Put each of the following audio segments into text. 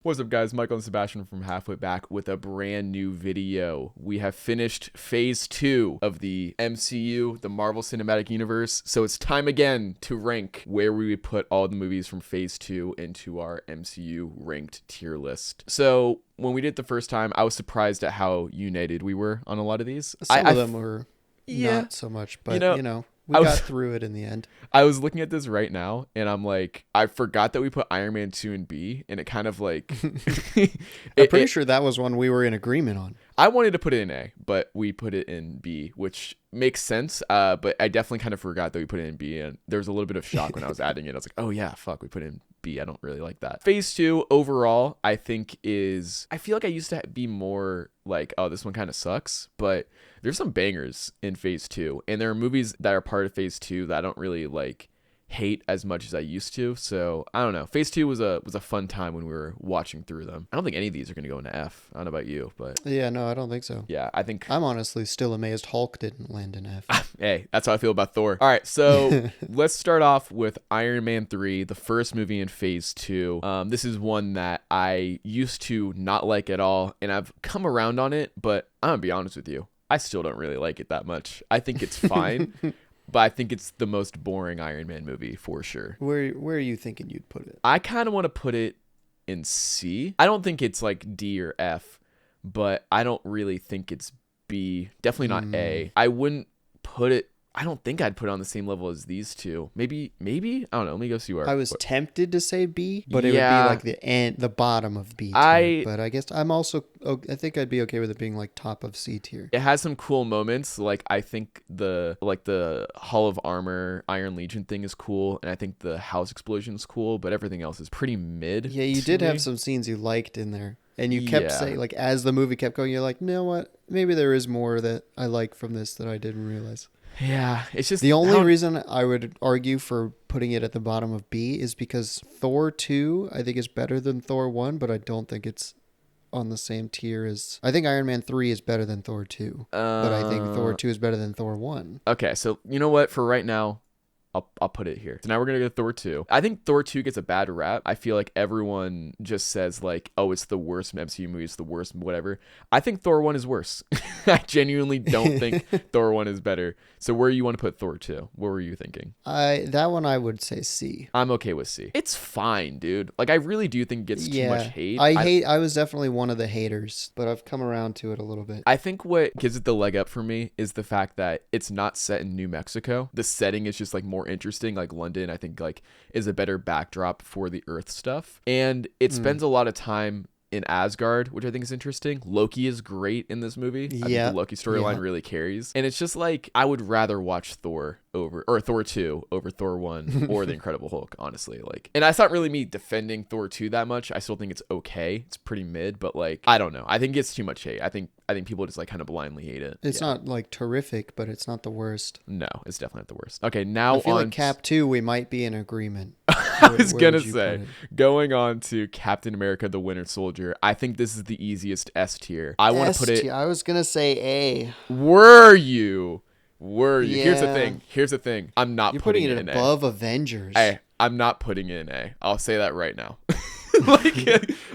What's up, guys? Michael and Sebastian from Halfway Back with a brand new video. We have finished phase 2 of the MCU, the Marvel Cinematic Universe. So it's time again to rank where we would put all the movies from phase 2 into our MCU ranked tier list. So when we did it the first time, I was surprised at how united we were on a lot of these. Some of them were not so much, but we got through it in the end. I was looking at this right now, and I'm like, I forgot that we put Iron Man 2 in B, and it kind of like... I'm pretty sure that was one we were in agreement on. I wanted to put it in A, but we put it in B, which makes sense, but I definitely kind of forgot that we put it in B, and there was a little bit of shock when I was adding it. I was like, oh yeah, fuck, we put it in B. I don't really like that. Phase 2 overall, I think I feel like I used to be more like, oh, this one kind of sucks, but there's some bangers in phase 2, and there are movies that are part of phase 2 that I don't really like hate as much as I used to. So I don't know. Phase 2 was a fun time when we were watching through them. I don't think any of these are gonna go into F. I don't know about you, but yeah, no, I don't think so. Yeah, I think I'm honestly still amazed Hulk didn't land in F. Hey, that's how I feel about Thor. All right, so let's start off with Iron Man 3, the first movie in phase 2. This is one that I used to not like at all, and I've come around on it, but I'm gonna be honest with you, I still don't really like it that much. I think it's fine. But I think it's the most boring Iron Man movie for sure. Where are you thinking you'd put it? I kind of want to put it in C. I don't think it's like D or F, but I don't really think it's B. Definitely not A. I wouldn't put it... I don't think I'd put it on the same level as these two. Maybe. I don't know. Let me go see where I was tempted to say B, but it would be like the bottom of B tier. But I guess I think I'd be okay with it being like top of C tier. It has some cool moments. Like I think the Hall of Armor Iron Legion thing is cool, and I think the house explosion is cool, but everything else is pretty mid. Yeah, you did have some scenes you liked in there. And you kept saying, like, as the movie kept going, you're like, you know what? Maybe there is more that I like from this that I didn't realize. Yeah, it's just... The only reason I would argue for putting it at the bottom of B is because Thor 2, I think, is better than Thor 1, but I don't think it's on the same tier as... I think Iron Man 3 is better than Thor 2, but I think Thor 2 is better than Thor 1. Okay, so you know what? For right now, I'll put it here. So now we're going to go to Thor 2. I think Thor 2 gets a bad rap. I feel like everyone just says like, oh, it's the worst MCU movie. It's the worst whatever. I think Thor 1 is worse. I genuinely don't think Thor 1 is better. So where you want to put Thor 2? What were you thinking? That one I would say C. I'm okay with C. It's fine, dude. Like I really do think it gets too much hate. I was definitely one of the haters, but I've come around to it a little bit. I think what gives it the leg up for me is the fact that it's not set in New Mexico. The setting is just like more interesting. Like London, I think like is a better backdrop for the Earth stuff, and it spends a lot of time in Asgard, which I think is interesting. Loki is great in this movie. I think the Loki storyline really carries, and it's just like I would rather watch Thor 2 over Thor 1 or the Incredible Hulk, honestly. Like, and that's not really me defending Thor 2 that much. I still think it's okay. It's pretty mid, but like I don't know. I think it's too much hate. I think people just like kind of blindly hate it. It's not like terrific, but it's not the worst. No, it's definitely not the worst. Okay, now I feel like Cap 2 we might be in agreement. I was gonna say, going on to Captain America: The Winter Soldier, I think this is the easiest S tier. I want to put it... I was gonna say A. Were you? Yeah. Here's the thing. I'm not You're putting it in above Avengers. I'm not putting it in A. I'll say that right now.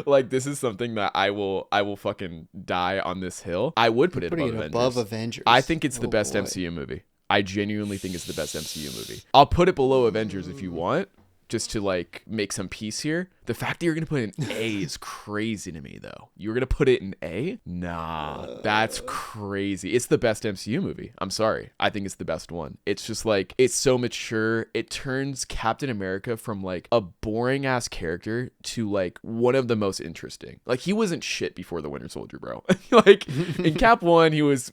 like this is something that I will fucking die on this hill. I would put it above Avengers. I think it's the best MCU movie. I genuinely think it's the best MCU movie. I'll put it below Avengers if you want, just to like make some peace here. The fact that you're gonna put it in A is crazy to me, though. You're gonna put it in A? Nah, that's crazy. It's the best MCU movie. I'm sorry. I think it's the best one. It's just like, it's so mature. It turns Captain America from like a boring ass character to like one of the most interesting. Like he wasn't shit before the Winter Soldier, bro. Like in Cap 1, it was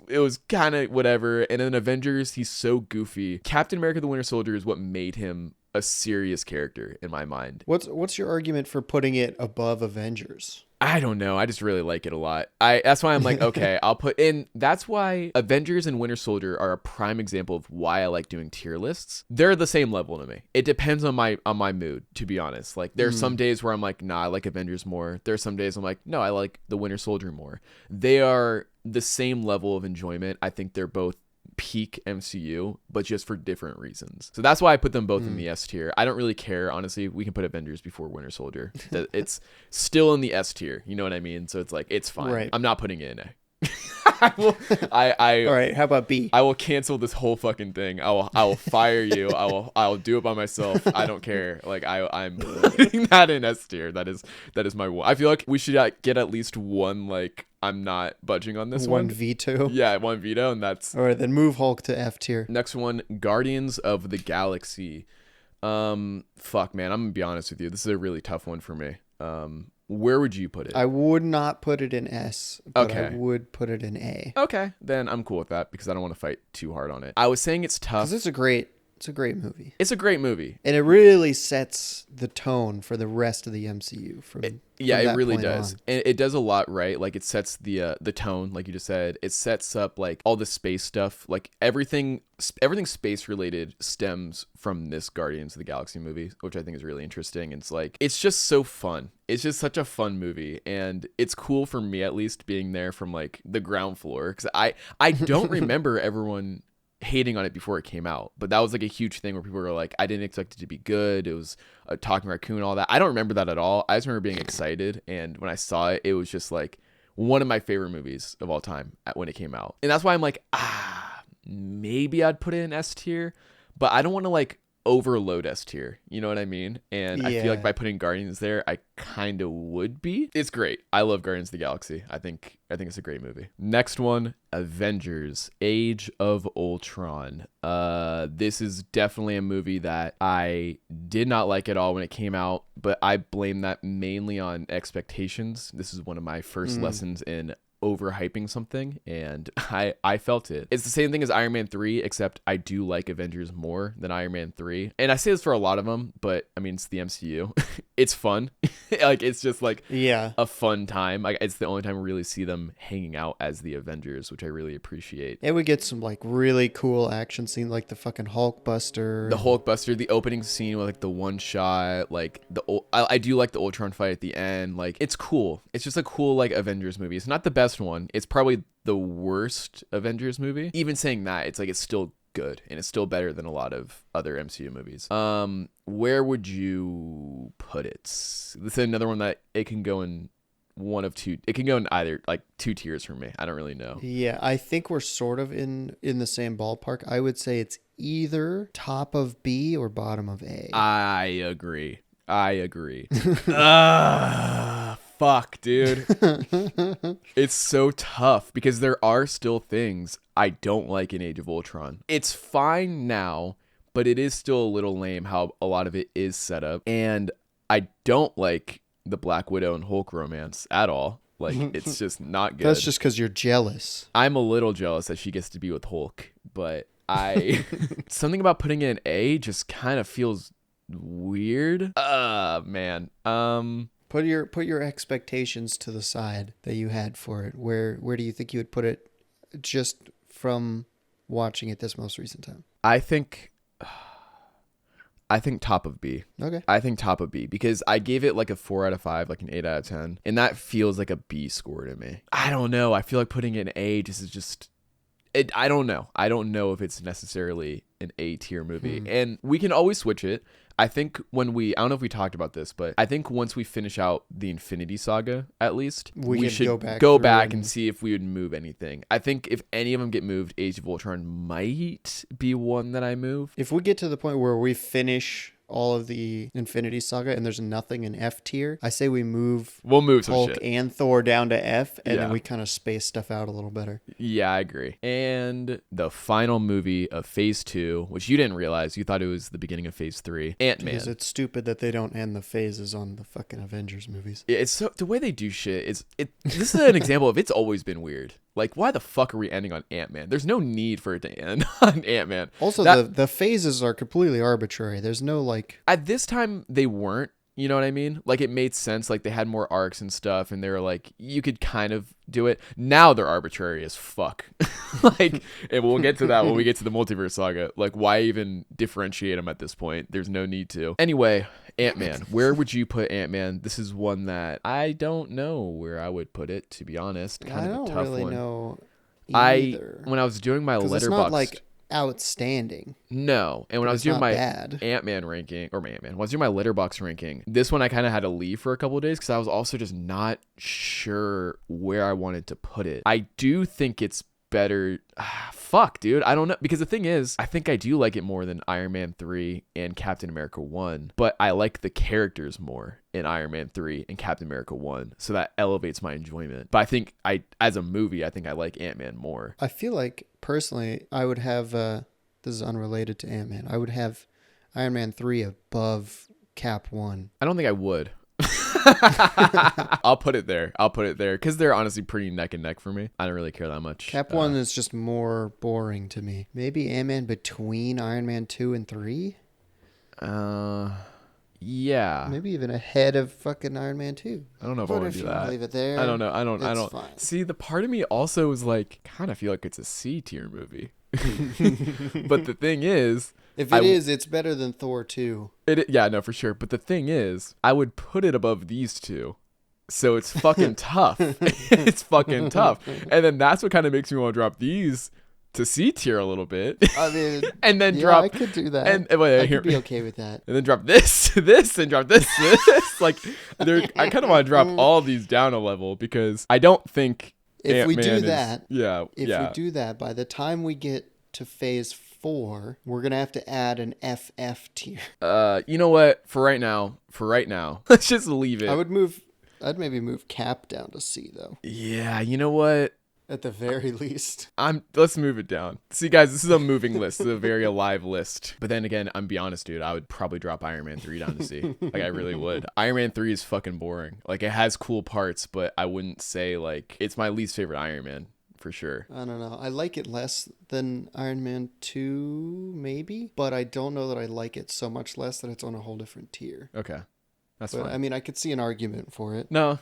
kind of whatever. And in Avengers, he's so goofy. Captain America: The Winter Soldier is what made him a serious character in my mind. What's your argument for putting it above Avengers? I don't know. I just really like it a lot. That's why I'm like, okay, I'll put in. That's why Avengers and Winter Soldier are a prime example of why I like doing tier lists. They're the same level to me. It depends on my mood, to be honest. Like there's some days where I'm like, nah, I like Avengers more. There's some days I'm like, no, I like the Winter Soldier more. They are the same level of enjoyment. I think they're both peak MCU, but just for different reasons. So that's why I put them both in the S tier. I don't really care, honestly. We can put Avengers before Winter Soldier. It's still in the S tier. You know what I mean? So it's like, it's fine. Right. I'm not putting it in A. All right, how about B? I will cancel this whole fucking thing. I will fire you. I'll do it by myself. I don't care. Like I'm putting that in S tier. That is my one. I feel like we should get at least one, like, I'm not budging on this one. One veto. Yeah, one veto, and that's all right. Then move Hulk to F tier. Next one, Guardians of the Galaxy. Fuck, man, I'm gonna be honest with you. This is a really tough one for me. Where would you put it? I would not put it in S, but okay. I would put it in A. Okay, then I'm cool with that because I don't want to fight too hard on it. I was saying it's tough. Because it's a great movie. It's a great movie. And it really sets the tone for the rest of the MCU. It really does. And it does a lot right. Like, it sets the tone, like you just said. It sets up, like, all the space stuff. Like, everything space related stems from this Guardians of the Galaxy movie, which I think is really interesting. It's like, it's just so fun. It's just such a fun movie. And it's cool for me, at least, being there from, like, the ground floor. Because I don't remember everyone hating on it before it came out, but that was like a huge thing where people were like, I didn't expect it to be good. It was a talking raccoon, all that. I don't remember that at all. I just remember being excited, and when I saw it, it was just like one of my favorite movies of all time when it came out. And that's why I'm like, maybe I'd put it in S tier, but I don't want to like overload S tier, you know what I mean? And I feel like by putting Guardians there, I kind of would be. It's great. I love Guardians of the Galaxy. I think it's a great movie. Next one, Avengers Age of Ultron. This is definitely a movie that I did not like at all when it came out, but I blame that mainly on expectations. This is one of my first lessons in overhyping something, and I felt it. It's the same thing as Iron Man 3, except I do like Avengers more than Iron Man 3. And I say this for a lot of them, but I mean, it's the MCU. It's fun. Like, it's just like a fun time. Like, it's the only time we really see them hanging out as the Avengers, which I really appreciate. And we get some like really cool action scenes, like the fucking Hulkbuster. The opening scene with like the one shot, like I do like the Ultron fight at the end. Like, it's cool. It's just a cool like Avengers movie. It's not the best one. It's probably the worst Avengers movie. Even saying that, it's like, it's still good, and it's still better than a lot of other MCU movies. Where would you put it? This is another one that it can go in one of two. It can go in either like two tiers for me. I don't really know. Yeah, I think we're sort of in the same ballpark. I would say it's either top of B or bottom of A. I agree. Fuck, dude. It's so tough because there are still things I don't like in Age of Ultron. It's fine now, but it is still a little lame how a lot of it is set up. And I don't like the Black Widow and Hulk romance at all. Like, it's just not good. That's just because you're jealous. I'm a little jealous that she gets to be with Hulk, but something about putting it in A just kind of feels weird. Man. Put your expectations to the side that you had for it. Where do you think you would put it just from watching it this most recent time? I think top of B. Okay. I think top of B because I gave it like a 4 out of 5, like an 8 out of 10. And that feels like a B score to me. I don't know. I feel like putting it in A I don't know. I don't know if it's necessarily an A tier movie. And we can always switch it. I think I don't know if we talked about this, but I think once we finish out the Infinity Saga, at least, we should go back and see if we would move anything. I think if any of them get moved, Age of Ultron might be one that I move. If we get to the point where we finish all of the Infinity Saga and there's nothing in F tier, I say we'll move some Hulk shit and Thor down to F, and then we kind of space stuff out a little better. Yeah, I agree. And the final movie of Phase 2, which you didn't realize, you thought it was the beginning of Phase 3, Ant-Man. Because it's stupid that they don't end the phases on the fucking Avengers movies. It's so, the way they do shit this is an example of it's always been weird. Like, why the fuck are we ending on Ant-Man? There's no need for it to end on Ant-Man. Also, the phases are completely arbitrary. There's no, like... At this time, they weren't. You know what I mean? Like, it made sense. Like, they had more arcs and stuff, and they were like, you could kind of do it. Now they're arbitrary as fuck. Like, and we'll get to that when we get to the multiverse saga. Like, why even differentiate them at this point? There's no need to. Anyway, Ant-Man. Where would you put Ant-Man? This is one that I don't know where I would put it, to be honest. Kind of a tough one. I don't really know either. When I was doing my letterboxd, it's not like outstanding. No, and when I was doing my Ant-Man ranking, or my Ant-Man, when I was doing my letterboxd ranking, this one I kind of had to leave for a couple of days because I was also just not sure where I wanted to put it. I do think it's better. Fuck, dude. I don't know. Because the thing is, I think I do like it more than Iron Man 3 and Captain America 1. But I like the characters more in Iron Man 3 and Captain America 1. So that elevates my enjoyment. But I think as a movie, I think I like Ant-Man more. I feel like, personally, I would have, this is unrelated to Ant-Man, I would have Iron Man 3 above Cap 1. I don't think I would. I'll put it there because they're honestly pretty neck and neck for me. I don't really care that much. Cap 1 is just more boring to me. Maybe Ant-Man between Iron Man 2 and 3? Yeah. Maybe even ahead of fucking Iron Man 2. I don't know if I want to do that. Leave it there. I don't know. I don't. Fine. See, the part of me also is like, kind of feel like it's a C tier movie. But the thing is, if it is, it's better than Thor 2. Yeah, no, for sure. But the thing is, I would put it above these two. So it's fucking tough. It's fucking tough. And then that's what kind of makes me want to drop these to C tier a little bit. I mean, and then drop. I could do that. And wait, I could be okay with that. And then drop this, and drop this. Like, I kind of want to drop all these down a level because I don't think if Ant-Man we do that, we do that, by the time we get to Phase 4, we're gonna have to add an FF tier. You know what? For right now, let's just leave it. I'd maybe move Cap down to C though. Yeah, you know what? At the very least. Let's move it down. See, guys, this is a moving list. This is a very alive list. But then again, I'm be honest, dude. I would probably drop Iron Man 3 down to C. Like, I really would. Iron Man 3 is fucking boring. Like, it has cool parts, but I wouldn't say, like, it's my least favorite Iron Man, for sure. I don't know. I like it less than Iron Man 2, maybe. But I don't know that I like it so much less that it's on a whole different tier. Okay. That's fine. I mean, I could see an argument for it. No.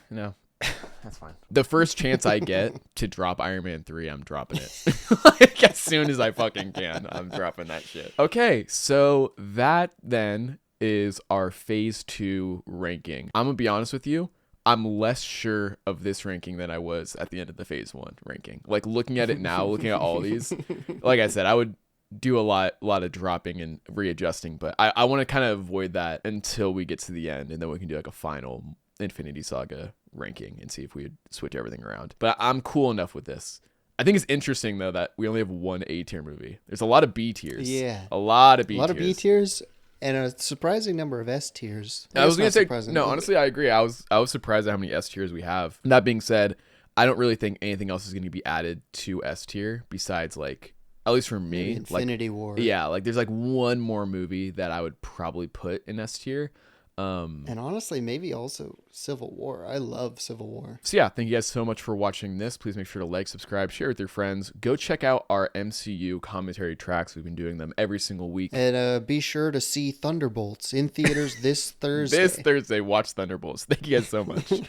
That's fine. The first chance I get to drop Iron Man 3, I'm dropping it. Like, as soon as I fucking can, I'm dropping that shit. Okay, so that then is our Phase 2 ranking. I'm going to be honest with you. I'm less sure of this ranking than I was at the end of the Phase 1 ranking. Like, looking at it now, looking at all these, like I said, I would do a lot of dropping and readjusting, but I want to kind of avoid that until we get to the end, and then we can do like a final Infinity Saga ranking and see if we would switch everything around. But I'm cool enough with this. I think it's interesting though that we only have one A tier movie. There's a lot of B tiers. Yeah, a lot of B tiers and a surprising number of S tiers. I was gonna say no. Honestly, I agree. I was surprised at how many S tiers we have. That being said, I don't really think anything else is going to be added to S tier besides, like, at least for me, maybe Infinity War. Yeah, like there's like one more movie that I would probably put in S tier. And honestly, maybe also Civil War. I love Civil War. So yeah, thank you guys so much for watching this. Please make sure to like, subscribe, share with your friends. Go check out our MCU commentary tracks. We've been doing them every single week. And be sure to see Thunderbolts in theaters this Thursday. This Thursday, watch Thunderbolts. Thank you guys so much.